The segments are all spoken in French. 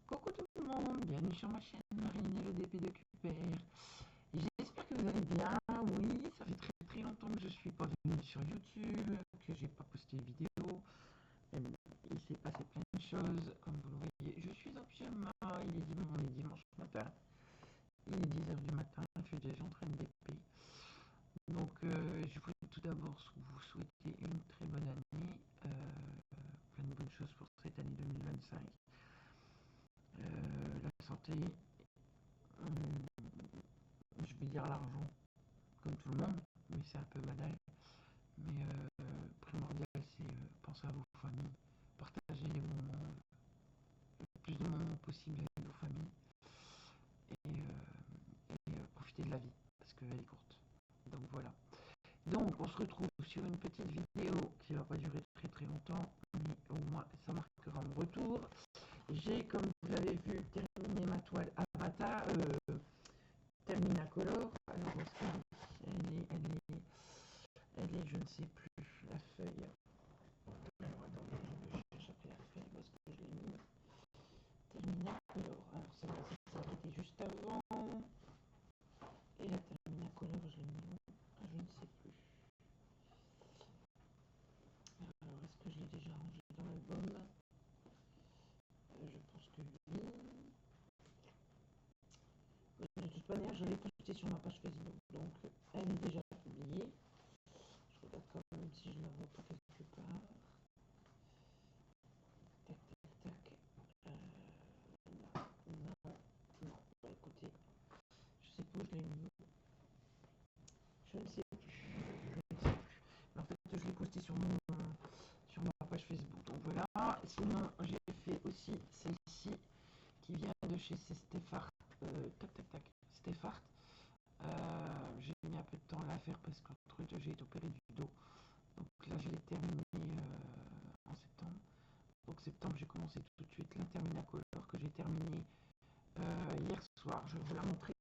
Coucou tout le monde, bienvenue sur ma chaîne Marine et le DP de QPR. J'espère que vous allez bien. Oui, ça fait très longtemps que je suis pas venue sur YouTube, que j'ai pas posté de vidéo. Mais bon, il s'est passé plein de choses, comme vous le voyez. Je suis en pyjama, il est dimanche matin. Il est 10h du matin, je suis déjà en train de DP. Donc je voulais tout d'abord vous souhaiter une très bonne année, plein de bonnes choses pour cette année 2025. La santé, je vais dire l'argent, comme tout le monde, mais c'est un peu banal. Mais primordial, c'est penser à vos familles, partager les moments, le plus de moments possible avec vos familles et profiter de la vie, parce qu'elle est courte. Donc voilà. Donc on se retrouve sur une petite vidéo qui va pas durer très longtemps, mais au moins ça marquera mon retour. J'ai, comme vous l'avez vu, terminé ma toile Avatar, Terminacolor. Alors, où est-ce elle est, je ne sais plus, la feuille. Alors, attendez, je cherche après la feuille, où est-ce que je l'ai mis? Terminacolor. Alors, c'est celle qui était juste avant. Et la Terminacolor, je l'ai mis où? Je ne sais plus. Alors, est-ce que je l'ai déjà rangé dans l'album? Je pense que oui. De toute manière, je l'ai postée sur ma page Facebook, donc elle est déjà publiée. Je regarde quand même si je ne la vois pas quelque part. Tac, tac, tac. Non. Bah, écoutez, je sais pas où je l'ai mis. Je ne sais plus. Mais en fait, je l'ai posté sur ma page Facebook. Donc voilà. Sinon, j'ai fait aussi celle-ci qui vient de chez Stéphart. Stéphart. J'ai mis un peu de temps à la faire parce qu'entre deux, j'ai été opéré du dos. Donc là, je l'ai terminé en septembre. Donc septembre, j'ai commencé tout de suite l'Interminacolor que j'ai terminé hier soir. Je vais vous la montrer.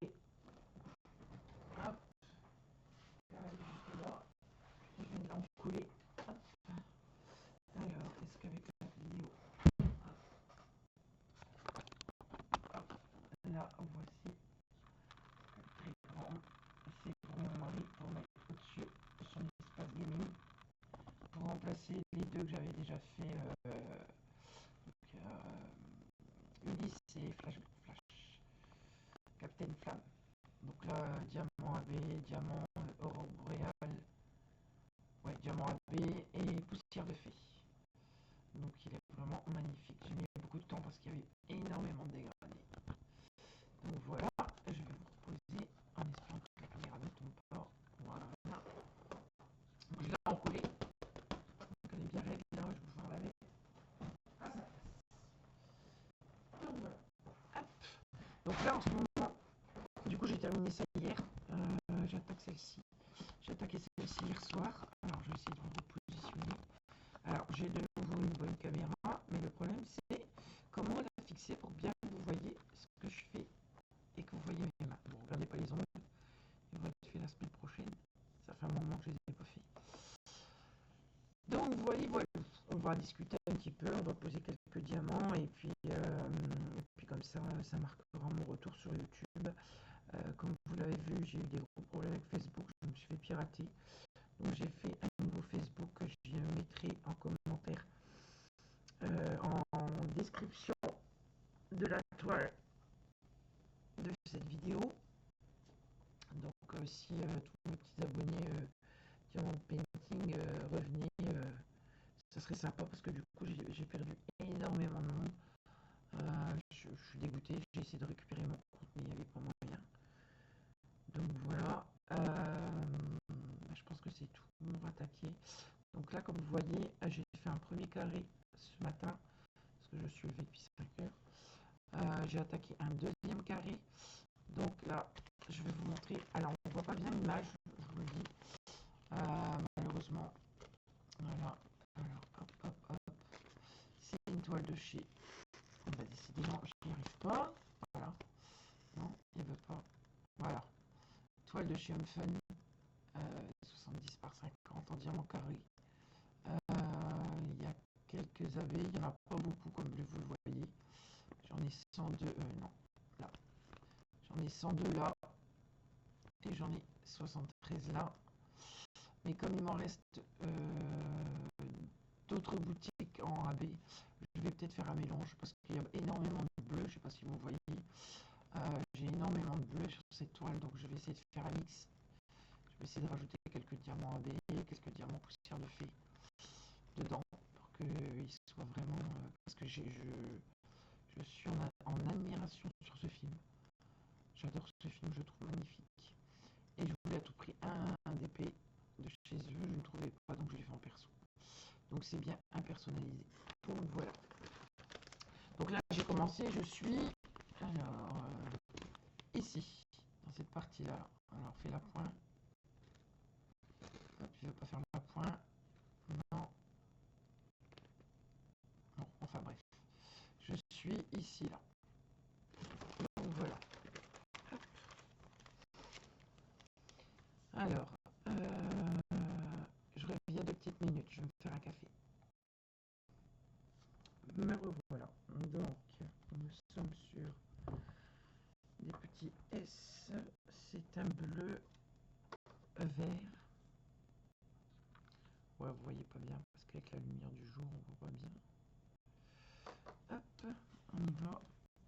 Hop. Juste là. Je vais l'encoller. Alors, est-ce qu'avec la vidéo, là, voici, très grande. C'est pour mon mari, pour mettre au-dessus son espace gaming, pour remplacer les deux que j'avais déjà fait. Ulysse et Flash, Captain Flamme. Donc là, diamant AB, diamant aurore boréale, ouais, diamant AB et poussière de fée. Donc il est vraiment magnifique. J'ai mis beaucoup de temps parce qu'il y avait énormément de dégradés. Donc voilà, je vais vous reposer en espérant que la caméra ne tombe pas. Voilà. Donc je l'ai encollée. Donc elle est bien raide là, je vais pouvoir la mettre à sa place. Donc voilà. Hop. Donc là en ce moment, du coup j'ai terminé ça hier. J'attaque celle-ci. J'ai attaqué celle-ci hier soir. Alors je vais essayer de vous repositionner. Alors j'ai de nouveau une bonne caméra, mais le problème c'est comment la fixer pour bien que vous voyez ce que je fais et que vous voyez mes mains. Vous regardez pas les ongles, ils vont être faits la semaine prochaine. Ça fait un moment que je les ai pas fait. Donc voilà, on va discuter un petit peu, on va poser quelques diamants et puis comme ça marquera mon retour sur YouTube. Comme vous l'avez vu, j'ai eu des gros problèmes avec Facebook, je me suis fait pirater. Donc j'ai fait un nouveau Facebook que je mettrai en commentaire, en description de la toile de cette vidéo. Donc si tous mes petits abonnés Diamond Painting revenaient, ça serait sympa parce que du coup j'ai perdu énormément de monde. Je suis dégoûté, j'ai essayé de récupérer mon compte mais il n'y avait pas moyen. Donc voilà, je pense que c'est tout, on va attaquer. Donc là comme vous voyez, j'ai fait un premier carré ce matin parce que je suis levé depuis 5 heures. J'ai attaqué un deuxième carré. Donc là je vais vous montrer, alors on ne voit pas bien l'image, je vous le dis, malheureusement. Voilà, alors hop, c'est une toile de chez, décidément je n'y arrive pas, voilà, non, il ne veut pas, voilà, toile de chez Humfun, 70 par 50 en diamant carré. Il y a quelques abeilles, il n'y en a pas beaucoup comme vous le voyez. J'en ai 102, non, là. J'en ai 102 là. Et j'en ai 73 là. Mais comme il m'en reste d'autres boutiques en AB, je vais peut-être faire un mélange parce qu'il y a énormément de bleu. Je ne sais pas si vous voyez. J'ai énormément de bleu sur cette toile, donc je vais essayer de faire un mix. Je vais essayer de rajouter quelques diamants AB, quelques diamants poussière de fée dedans pour qu'il soit vraiment. Parce que je suis en admiration sur ce film. J'adore ce film, je le trouve magnifique. Et je voulais à tout prix un DP de chez eux, je ne trouvais pas, donc je l'ai fait en perso. Donc c'est bien impersonnalisé. Donc voilà. Donc là j'ai commencé, je suis alors ici, dans cette partie-là. Alors fais la pointe. Hop, tu ne vas pas faire la pointe. Non. Non, enfin bref. Je suis ici là. Donc voilà. Hop. Alors, je reviens 2 petites minutes, je vais me faire un café. Me revoilà. Donc, nous sommes sur des petits S. C'est un bleu vert. Ouais, vous voyez pas bien parce qu'avec la lumière du jour, on voit pas bien. Hop, on y va.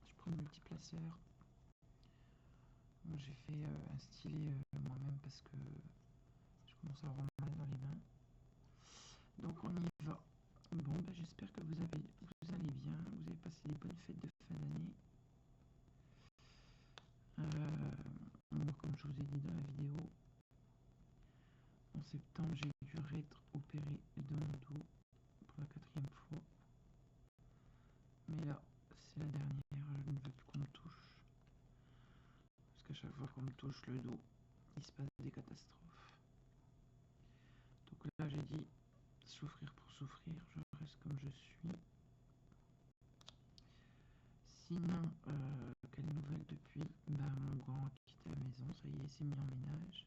Je prends le multiplaceur. J'ai fait un stylet moi-même parce que je commence à avoir mal dans les mains. Donc on y va. Bon, ben, j'espère que vous allez bien. Vous avez passé des bonnes fêtes de fin d'année. Moi, comme je vous ai dit dans la vidéo, en septembre, j'ai dû être opéré de mon dos pour la 4e fois. Mais là, c'est la dernière. Je ne veux plus qu'on me touche. Parce qu'à chaque fois qu'on me touche le dos, il se passe des catastrophes. Donc là, j'ai dit souffrir pour souffrir. Je reste comme je suis. Sinon, quelle nouvelle depuis? Ben, mon grand a quitté la maison, ça y est, il s'est mis en ménage.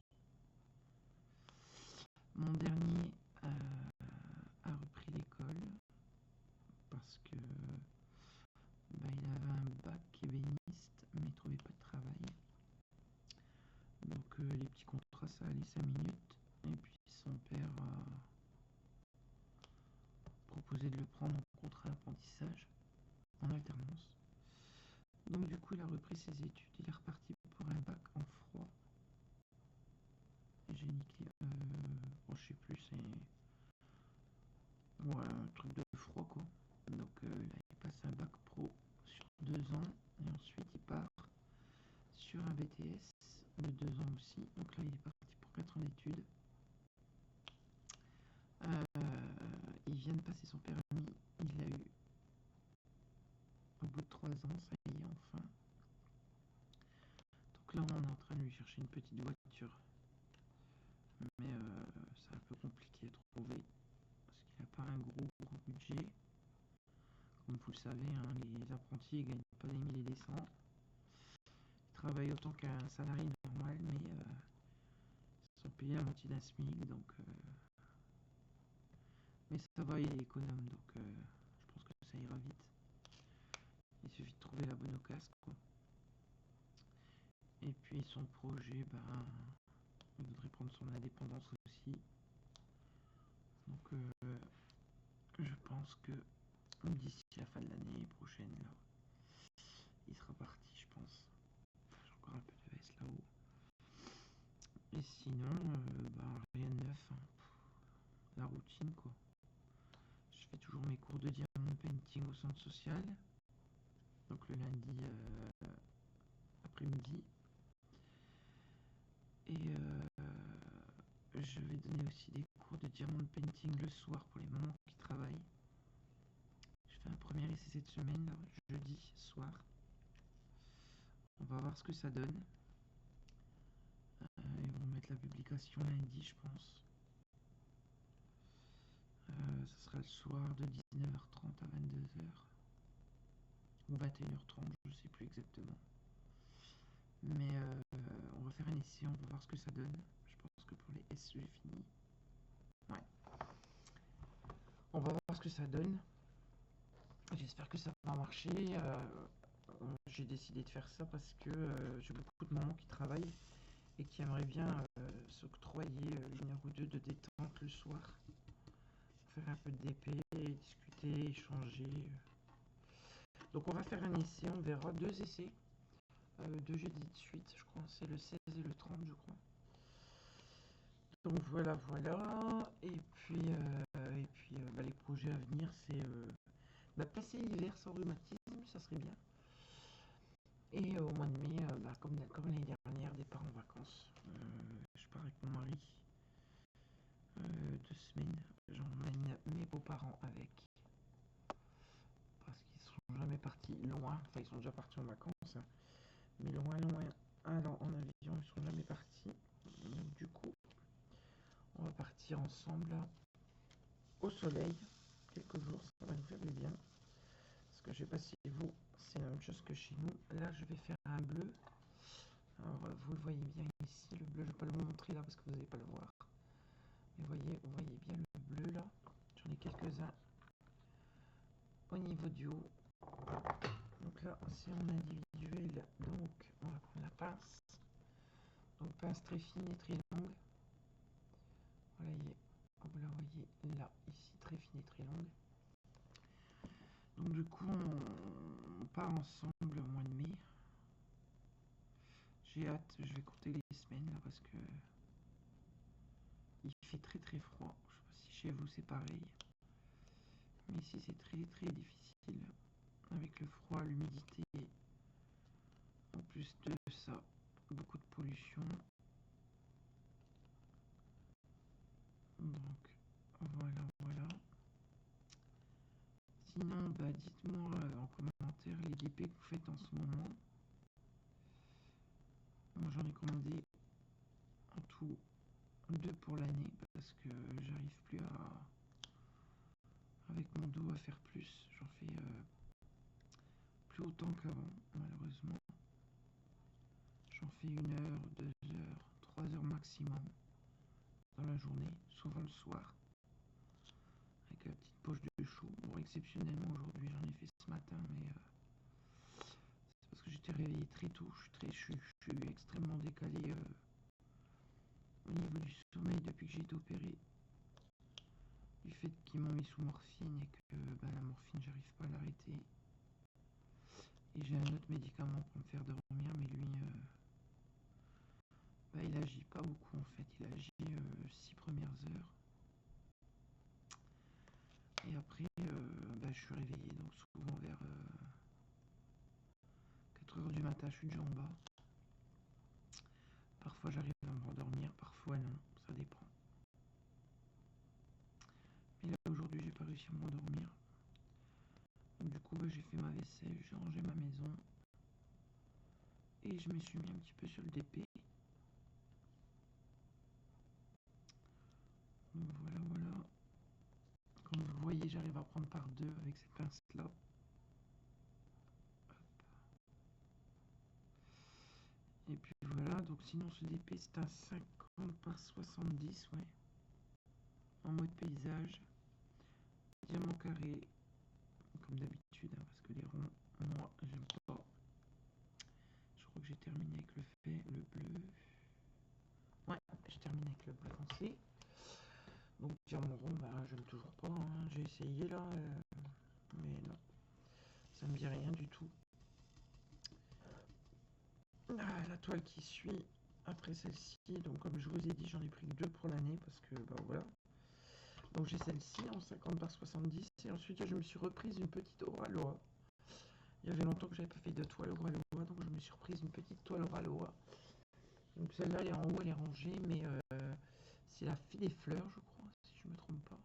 Mon dernier a repris l'école parce que ben, il avait un bac ébéniste, mais il trouvait pas de travail. Donc les petits contrats, ça allait 5 minutes. Et puis son père a proposé de le prendre en contrat d'apprentissage en alternance. Donc du coup, il a repris ses études, il est reparti pour un bac en froid. Génie bon, je sais plus, c'est ouais, un truc de froid quoi. Donc là, il passe un bac pro sur 2 ans et ensuite il part sur un BTS de 2 ans aussi. Donc là, il est parti pour 4 ans d'études. Il vient de passer son permis, il l'a eu au bout de 3 ans, ça y est enfin. Donc là, on est en train de lui chercher une petite voiture. Mais c'est un peu compliqué à trouver parce qu'il n'a pas un gros budget. Comme vous le savez, hein, les apprentis ne gagnent pas des milliers et des cents. Ils travaillent autant qu'un salarié normal, mais ils sont payés à moitié d'un SMIC. Donc, mais ça va, il est économe, donc je pense que ça ira vite. Il suffit de trouver la bonne occasion, quoi. Et puis son projet, ben, il voudrait prendre son indépendance aussi. Donc je pense que d'ici la fin de l'année prochaine, là, il sera parti, je pense. J'ai encore un peu de veste là-haut. Et sinon, bah, rien de neuf, hein. La routine quoi. Je fais toujours mes cours de diamond painting au centre social. Donc le lundi après-midi. Et je vais donner aussi des cours de diamond painting le soir pour les mamans qui travaillent. Je fais un premier essai cette semaine, là, jeudi soir. On va voir ce que ça donne. Ils vont mettre la publication lundi, je pense. Ça sera le soir de 19h30 à 22h. Ou 21h30, je ne sais plus exactement. Mais on va faire un essai, on va voir ce que ça donne. Je pense que pour les S, j'ai fini. Ouais. On va voir ce que ça donne. J'espère que ça va marcher. j'ai décidé de faire ça parce que j'ai beaucoup de mamans qui travaillent et qui aimeraient bien s'octroyer une heure ou deux de détente le soir. Faire un peu de DP, discuter, échanger. Donc on va faire un essai, on verra deux essais. Deux jeudis de suite, je crois. C'est le 16 et le 30, je crois. Donc voilà, voilà. Et puis, les projets à venir, c'est passer l'hiver sans rhumatisme, ça serait bien. Et au mois de mai, comme l'année dernière, départ en vacances. Je pars avec mon mari 2 semaines. J'emmène mes beaux-parents avec. Parce qu'ils sont jamais partis loin. Enfin, ils sont déjà partis en vacances. Hein, mais loin, loin. Alors, en avion, ils sont jamais partis. Donc, du coup, on va partir ensemble au soleil. Quelques jours, ça va nous faire du bien. Parce que je sais pas si vous, c'est la même chose que chez nous. Là, je vais faire un bleu. Alors, vous le voyez bien ici, le bleu. Je ne vais pas le montrer là parce que vous n'allez pas le voir. Mais vous voyez bien le bleu là. J'en ai quelques-uns au niveau du haut. Donc là, c'est en individuel. Donc, on va prendre la pince. Donc, pince très fine et très longue. Vous la voyez là, ici, très fine et très longue. Donc, du coup, on part ensemble au mois de mai. J'ai hâte, je vais compter les semaines là parce que il fait très très froid. Je sais pas si chez vous c'est pareil. Mais ici c'est très très difficile avec le froid, l'humidité. En plus de ça, beaucoup de pollution. Donc voilà, voilà. Sinon, dites-moi en commentaire les DP que vous faites en ce moment. Moi j'en ai commandé en tout 2 pour l'année parce que j'arrive plus avec mon dos à faire plus. J'en fais plus autant qu'avant, malheureusement. J'en fais 1 heure, 2 heures, 3 heures maximum dans la journée, souvent le soir, avec la petite poche de chou. Bon, exceptionnellement aujourd'hui, j'en ai fait ce matin, mais c'est parce que j'étais réveillé très tôt. Je suis extrêmement décalé au niveau du sommeil depuis que j'ai été opéré. Du fait qu'ils m'ont mis sous morphine et que la morphine, j'arrive pas à l'arrêter. Et j'ai un autre médicament pour me faire dormir, mais lui, il agit pas beaucoup en fait. Il agit 6 premières heures. Et après, je suis réveillé, donc souvent vers 4 heures du matin, je suis déjà en bas. Parfois j'arrive à m'endormir, parfois non, ça dépend. Mais là aujourd'hui, j'ai pas réussi à m'endormir. Donc du coup, j'ai fait ma vaisselle, j'ai rangé ma maison. Et je me suis mis un petit peu sur le DP. Donc voilà, voilà. Comme vous voyez, j'arrive à prendre par deux avec cette pince-là. Et puis voilà, donc sinon ce DP c'est un 50 par 70, ouais. En mode paysage. Diamant carré, comme d'habitude, hein, parce que les ronds, moi, j'aime pas. Je crois que j'ai terminé avec le bleu. Ouais, j'ai terminé avec le bleu foncé. Donc diamant rond, j'aime toujours pas. Hein. J'ai essayé là, mais non, ça me dit rien du tout. Ah, la toile qui suit après celle-ci, donc comme je vous ai dit, j'en ai pris que 2 pour l'année parce que voilà. Donc j'ai celle-ci en 50 par 70 et ensuite je me suis reprise une petite Oraloa. Il y avait longtemps que j'avais pas fait de toile Oraloa, donc je me suis reprise une petite toile Oraloa. Donc celle-là elle est en haut, elle est rangée, mais c'est la fille des fleurs, je crois, si je me trompe pas.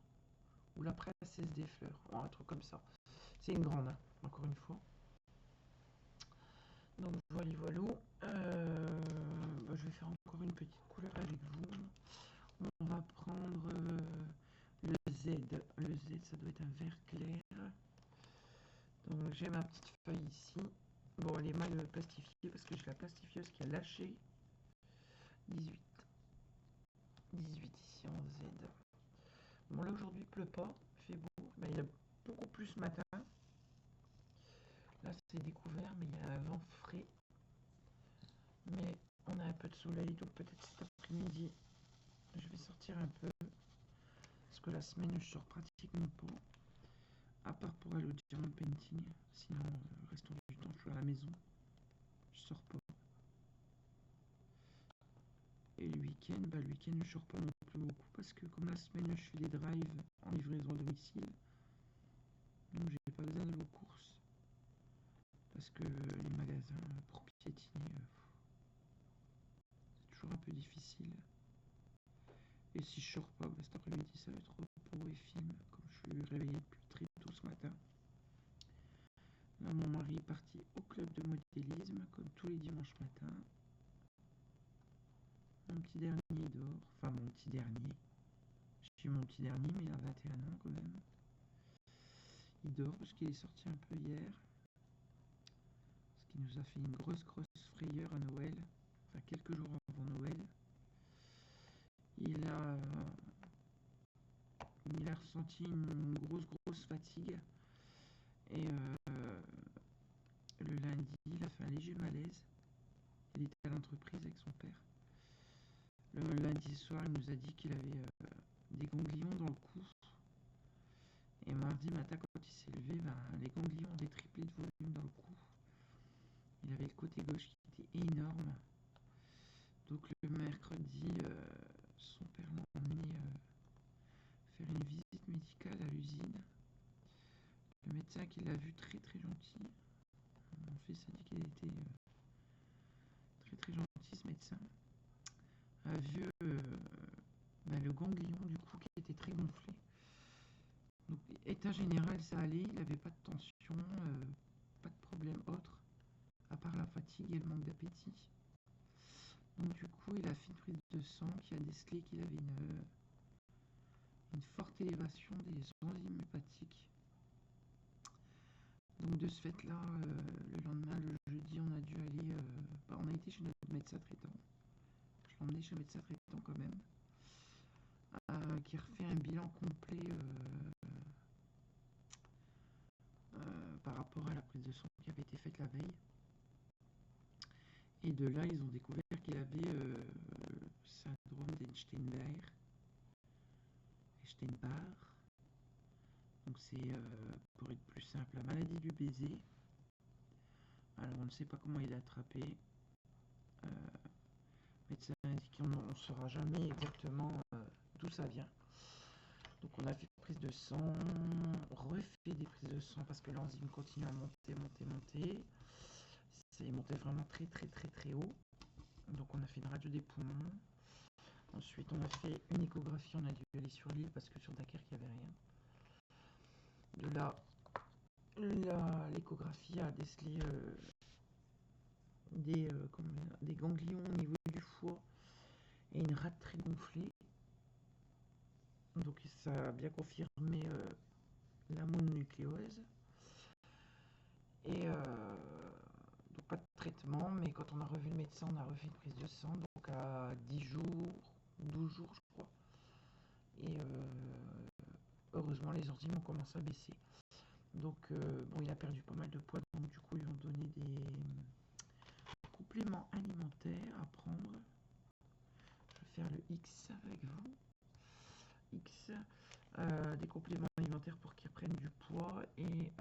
Ou la princesse des fleurs, ou un truc comme ça. C'est une grande, hein, encore une fois. Donc voilà, voilà. Je vais faire encore une petite couleur avec vous. On va prendre le Z. Le Z, ça doit être un vert clair. Donc j'ai ma petite feuille ici. Bon, elle est mal plastifiée parce que j'ai la plastifieuse qui a lâché. 18. 18 ici en Z. Bon, là aujourd'hui il pleut pas, il fait beau. Il y a beaucoup plus ce matin. Là, c'est découvert, mais il y a un vent frais. Mais on a un peu de soleil, donc peut-être cet après-midi, je vais sortir un peu. Parce que la semaine, je sors pratiquement pas. À part pour aller au diamond painting. Sinon, le restant du temps, je suis à la maison. Je sors pas. Et le week-end, je sors pas non plus beaucoup. Parce que comme la semaine, je fais des drives en livraison à domicile. Donc, j'ai pas besoin d'aller aux courses. Parce que les magasins, pour piétiner, c'est toujours un peu difficile. Et si je sors pas, cet après-midi, ça va être repos et film. Comme je suis réveillé depuis très tôt ce matin. Là, mon mari est parti au club de modélisme, comme tous les dimanches matins. Mon petit dernier dort. Enfin, mon petit dernier. Je dis mon petit dernier, mais il a 21 ans quand même. Il dort parce qu'il est sorti un peu hier. Parce qu'il nous a fait une grosse frayeur à Noël. Enfin, quelques jours avant Noël. Il a, il a ressenti une grosse fatigue. Et le lundi, il a fait un léger malaise. Il était à l'entreprise avec son père. Le lundi soir, il nous a dit qu'il avait des ganglions dans le cou. Et mardi matin, quand il s'est levé, les ganglions avaient triplé de volume dans le cou. Il avait le côté gauche qui était énorme. Donc le mercredi, son père l'a emmené faire une visite médicale à l'usine. Le médecin qui l'a vu très gentil. Mon fils a dit qu'il était très gentil ce médecin. A vu le ganglion du cou qui était très gonflé. Donc, état général, ça allait, il n'avait pas de tension, pas de problème autre, à part la fatigue et le manque d'appétit. Donc du coup, il a fait une prise de sang qui a décelé qu'il avait une forte élévation des enzymes hépatiques. Donc de ce fait-là, le lendemain, le jeudi, on a dû aller... on a été chez notre médecin traitant. Je l'ai emmené chez le médecin traitant quand même. Qui refait un bilan complet par rapport à la prise de sang qui avait été faite la veille. Et de là, ils ont découvert qu'il avait le syndrome d'Einstein-Barr. Donc c'est, pour être plus simple, la maladie du baiser. Alors on ne sait pas comment il l'a attrapé. Le médecin a dit qu'on ne saura jamais exactement d'où ça vient. Donc on a fait une prise de sang, refait des prises de sang parce que l'enzyme continue à monter. C'est monté vraiment très haut. Donc on a fait une radio des poumons. Ensuite on a fait une échographie, on a dû aller sur l'île parce que sur Dunkerque il n'y avait rien. De là, l'échographie a décelé des ganglions au niveau du foie et une rate très gonflée. Donc ça a bien confirmé la mononucléose. Et donc pas de traitement, mais quand on a revu le médecin, on a refait une prise de sang, donc à 10 jours, 12 jours je crois. Et heureusement les enzymes ont commencé à baisser. Donc il a perdu pas mal de poids, donc du coup ils ont donné des compléments alimentaires à prendre. Je vais faire le X avec vous. X, des compléments alimentaires pour qu'il reprenne du poids et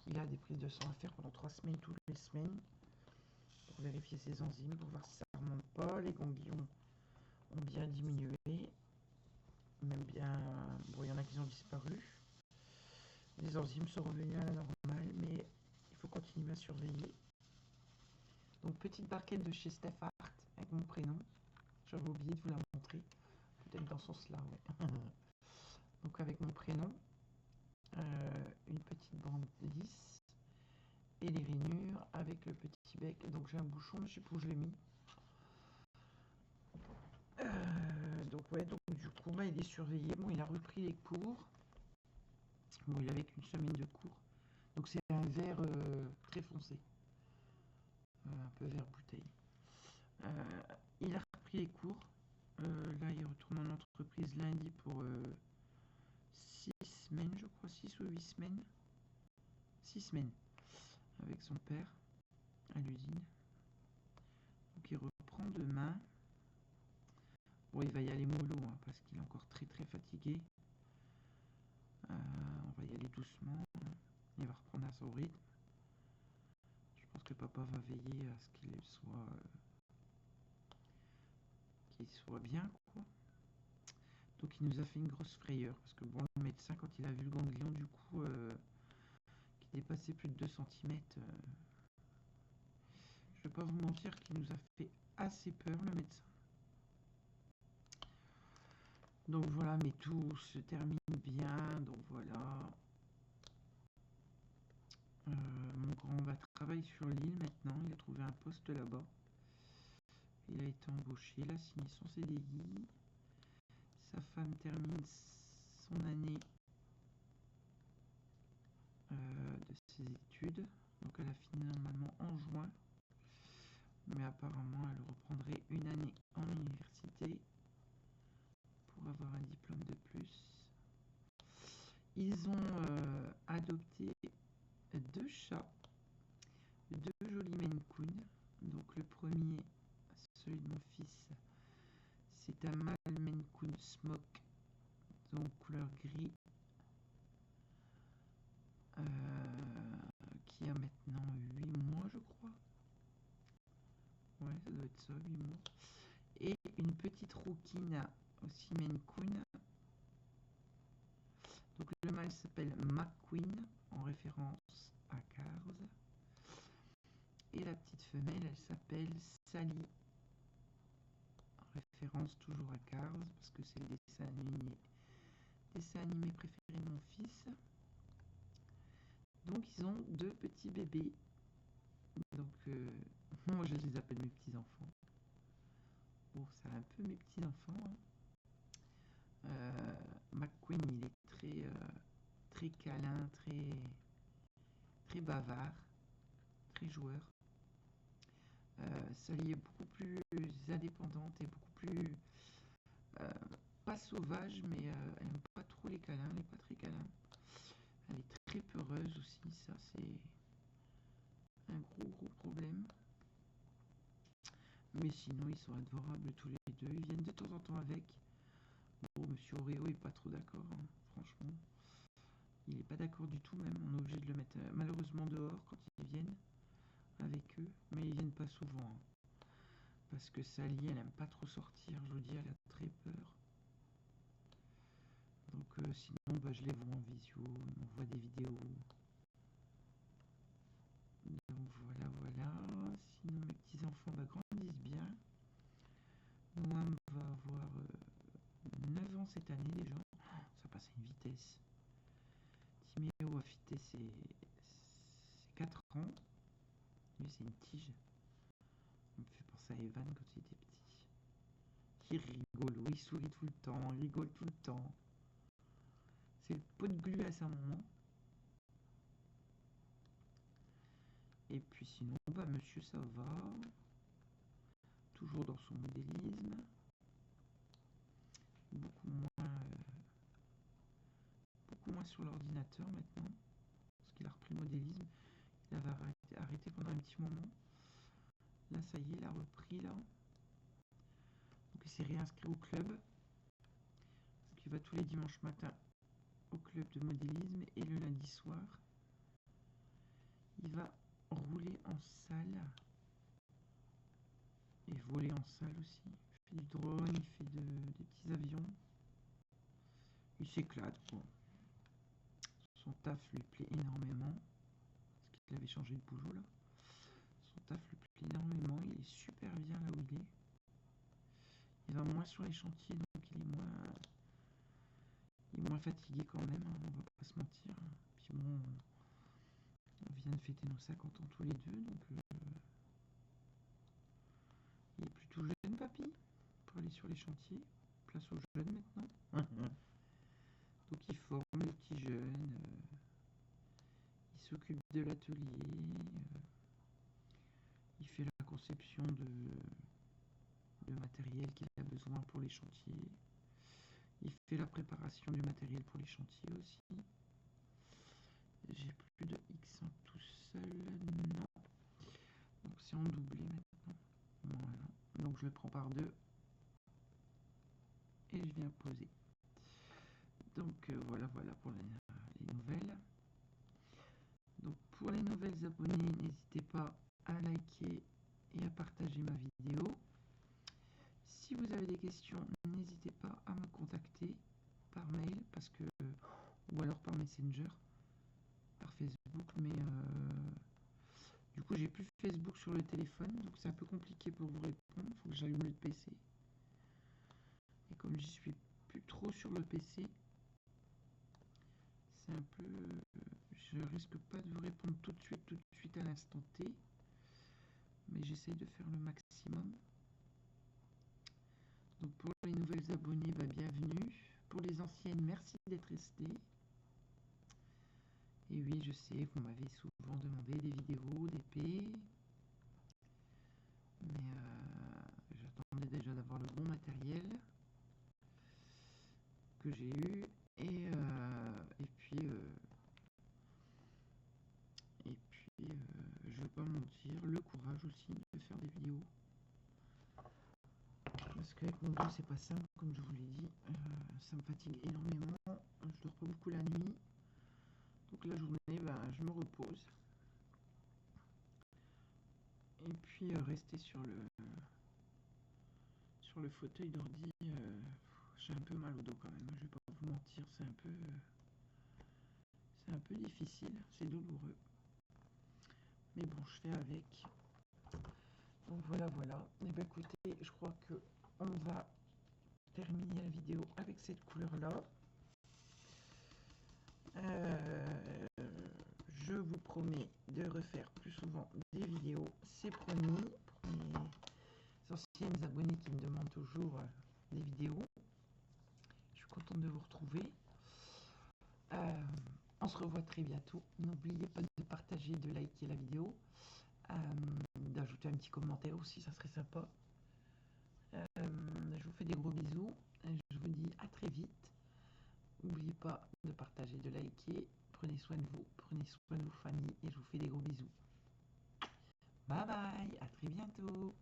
il a des prises de sang à faire pendant 3 semaines, toutes les semaines, pour vérifier ses enzymes, pour voir si ça ne remonte pas. Les ganglions ont bien diminué, même bien, il y en a qui ont disparu. Les enzymes sont revenues à la normale, mais il faut continuer à surveiller. Donc petite barquette de chez Steph Art avec mon prénom. J'avais oublié de vous la montrer. Peut-être dans ce sens-là, ouais. Donc avec mon prénom, une petite bande lisse et les rainures avec le petit bec. Donc j'ai un bouchon, je sais pas où je l'ai mis. Donc du coup il est surveillé. Bon, il a repris les cours. Bon, il avait qu'une semaine de cours. Donc c'est un vert très foncé. Un peu vert bouteille. Il a repris les cours. Là il retourne en entreprise lundi pour 6 semaines, je crois, 6 ou 8 semaines. 6 semaines. avec son père à l'usine. Donc il reprend demain. Bon, il va y aller mollo hein, parce qu'il est encore très fatigué. On va y aller doucement. Il va reprendre à son rythme. Je pense que papa va veiller à ce qu'il soit bien, quoi. Donc il nous a fait une grosse frayeur parce que bon, le médecin, quand il a vu le ganglion du coup qui dépassait plus de 2 cm, je vais pas vous mentir qu'il nous a fait assez peur, le médecin. Donc voilà, mais tout se termine bien, donc voilà. Mon grand va travailler sur l'île maintenant, il a trouvé un poste là-bas. Il a été embauché, il a signé son CDI. Sa femme termine son année de ses études. Donc elle a fini normalement en juin. Mais apparemment elle reprendrait une année en université pour avoir un diplôme de plus. Ils ont adopté 2 chats, 2 jolis Maine Coon. Donc le premier, celui de mon fils, c'est un mâle Maine Coon Smoke, donc couleur gris, qui a maintenant 8 mois je crois. Ouais, ça doit être ça, 8 mois. Et une petite rouquine aussi Maine Coon. Donc le mâle s'appelle McQueen en référence à Cars. Et la petite femelle, elle s'appelle Sally en référence toujours à Cars parce que c'est le dessin animé préféré de mon fils. Donc ils ont 2 petits bébés. Donc moi je les appelle mes petits enfants. Bon, c'est un peu mes petits enfants. Hein. McQueen, il est très câlin, très bavard, très joueur. Sally est beaucoup plus indépendante et beaucoup plus pas sauvage, mais elle n'aime pas trop les câlins, elle n'est pas très câlin. Elle est très peureuse aussi, ça c'est un gros problème. Mais sinon ils sont adorables tous les deux, ils viennent de temps en temps avec. Bon, monsieur Oreo est pas trop d'accord, hein, franchement. Il est pas d'accord du tout même, on est obligé de le mettre malheureusement dehors quand ils viennent avec eux, mais ils viennent pas souvent. Hein. Parce que Sally, elle aime pas trop sortir, je vous dis, elle a très peur. Donc sinon, je les vois en visio, on voit des vidéos. Donc voilà. Sinon, mes petits-enfants grandissent bien. Noam va avoir 9 ans cette année déjà. Ça passe à une vitesse. Timéo a fêté ses 4 ans. Lui, c'est une tige. Il me fait penser à Evan quand il était petit. Il rigole, oui, il sourit tout le temps, il rigole tout le temps. C'est le pot de glu à sa maman. Et puis sinon, monsieur ça va. Toujours dans son modélisme. Beaucoup moins sur l'ordinateur maintenant. Parce qu'il a repris le modélisme. Il avait arrêté pendant un petit moment. Là, ça y est, il a repris là. Donc il s'est réinscrit au club. Donc il va tous les dimanches matin au club de modélisme et le lundi soir, il va rouler en salle et voler en salle aussi. Il fait du drone, il fait des petits avions. Il s'éclate quoi. Son taf lui plaît énormément parce qu'il avait changé de boulot là. Son taf lui plaît énormément, il est super bien là où il est. Il va moins sur les chantiers donc il est moins fatigué quand même, hein, on va pas se mentir. Puis bon, on vient de fêter nos 50 ans tous les deux, donc il est plutôt jeune papy pour aller sur les chantiers. Place aux jeunes maintenant. Donc il forme les petits jeunes, il s'occupe de l'atelier, il fait la conception de matériel qu'il a besoin pour les chantiers. Il fait la préparation du matériel pour les chantiers aussi. J'ai plus de X1 tout seul. c'est en doublé maintenant. Voilà. Donc je le prends par deux et je viens poser. Donc voilà pour les nouvelles. Donc pour les nouvelles abonnés, n'hésitez pas à liker et à partager ma vidéo. Si vous avez des questions, n'hésitez pas à me contacter par mail ou alors par Messenger, par Facebook, mais du coup j'ai plus Facebook sur le téléphone, donc c'est un peu compliqué pour vous répondre. Il faut que j'allume le PC. Et comme j'y suis plus trop sur le PC, c'est un peu... je risque pas de vous répondre tout de suite à l'instant T, mais j'essaye de faire le maximum. Donc pour les nouvelles abonnées, bienvenue. Pour les anciennes, merci d'être restés. Et oui, je sais, vous m'avez souvent demandé des vidéos d'épée, mais j'attendais déjà d'avoir le bon matériel que j'ai eu, et puis je vais pas mentir, le courage aussi de faire des vidéos. Parce qu'avec mon dos, c'est pas simple, comme je vous l'ai dit, ça me fatigue énormément, je dors pas beaucoup la nuit, donc la journée, je me repose. Et puis rester sur le fauteuil d'ordi, j'ai un peu mal au dos quand même, je vais pas vous mentir, c'est un peu difficile, c'est douloureux. Mais bon, je fais avec. Donc voilà. Et bien écoutez, je crois que on va terminer la vidéo avec cette couleur-là. Je vous promets de refaire plus souvent des vidéos, c'est promis, pour mes anciennes abonnés qui me demandent toujours des vidéos. Je suis contente de vous retrouver. On se revoit très bientôt. N'oubliez pas de partager, de liker la vidéo, d'ajouter un petit commentaire aussi, ça serait sympa. Je vous fais des gros bisous. Je vous dis à très vite. N'oubliez pas de partager, de liker. Prenez soin de vous, prenez soin de vos familles et je vous fais des gros bisous. Bye bye, à très bientôt.